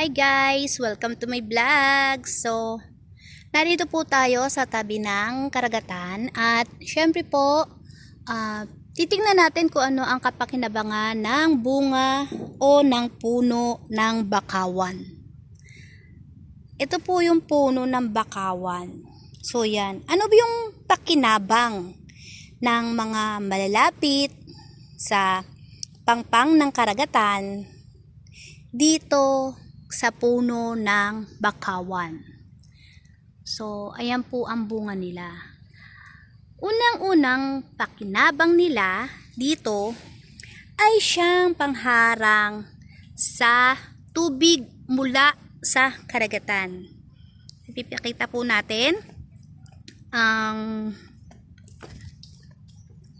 Hi guys! Welcome to my vlog! So, narito po tayo sa tabi ng karagatan at syempre po, titingnan natin kung ano ang kapakinabangan ng bunga o ng puno ng bakawan. Ito po yung puno ng bakawan. So yan, ano ba yung pakinabang ng mga malalapit sa pangpang ng karagatan dito sa puno ng bakawan? So, ayan po ang bunga nila. Unang-unang pakinabang nila dito ay siyang pangharang sa tubig mula sa karagatan. Ipipakita po natin ang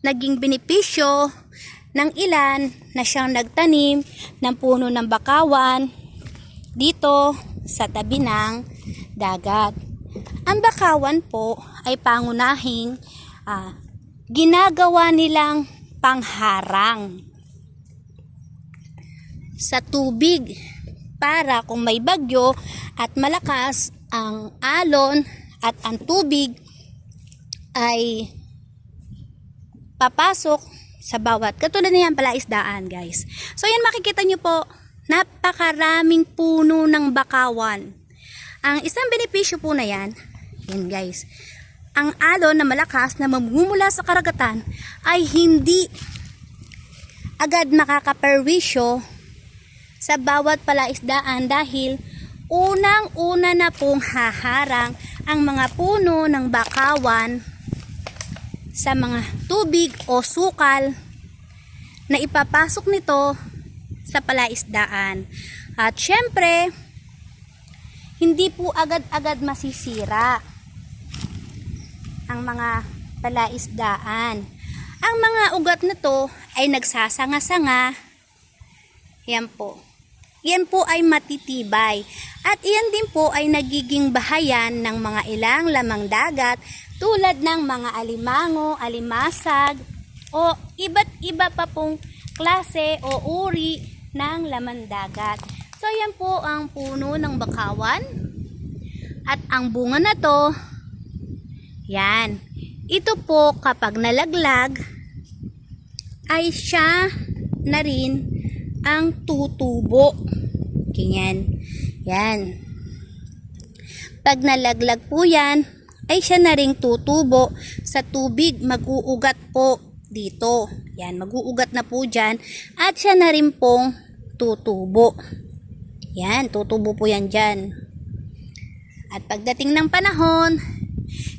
naging benepisyo ng ilan na siyang nagtanim ng puno ng bakawan dito sa tabi ng dagat. Ang bakawan po ay pangunahing ginagawa nilang pangharang sa tubig para kung may bagyo at malakas ang alon at ang tubig ay papasok sa bawat, katulad na yan palaisdaan guys. So yan, makikita nyo po, napakaraming puno ng bakawan. Ang isang benepisyo po na yan guys, ang alon na malakas na mamumula sa karagatan ay hindi agad makakaperwisyo sa bawat palaisdaan dahil unang-una na pong haharang ang mga puno ng bakawan sa mga tubig o sukal na ipapasok nito sa palaisdaan. At syempre, hindi po agad-agad masisira ang mga palaisdaan. Ang mga ugat na to ay nagsasanga-sanga. Yan po. Yan po ay matitibay. At iyan din po ay nagiging bahayan ng mga ilang lamang dagat tulad ng mga alimango, alimasag, o iba't iba pa pong klase o uri ng laman dagat. So yan po ang puno ng bakawan. At ang bunga na to, yan. Ito po kapag nalaglag, ay siya na rin ang tutubo. Ganyan. Yan. Pag nalaglag po yan, ay siya na rin tutubo sa tubig. Mag-uugat po dito. Yan. Mag-uugat na po dyan. At siya na rin pong tutubo. Yan. Tutubo po yan dyan. At pagdating ng panahon,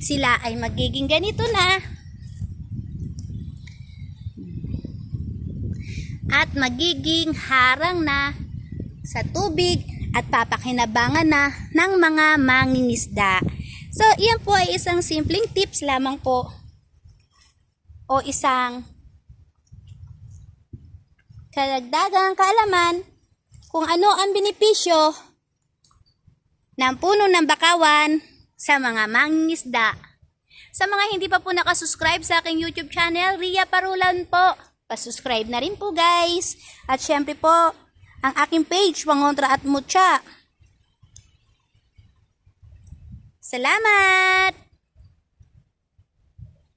sila ay magiging ganito na. At magiging harang na sa tubig at papakinabangan na ng mga mangingisda. So, iyan po ay isang simpleng tips lamang po o isang karagdagang kaalaman kung ano ang benepisyo ng puno ng bakawan sa mga mangingisda. Sa mga hindi pa po nakasubscribe sa aking YouTube channel, Ria Parulan po, pasubscribe na rin po guys. At syempre po, ang aking page, Wangontra at Mucha. Salamat!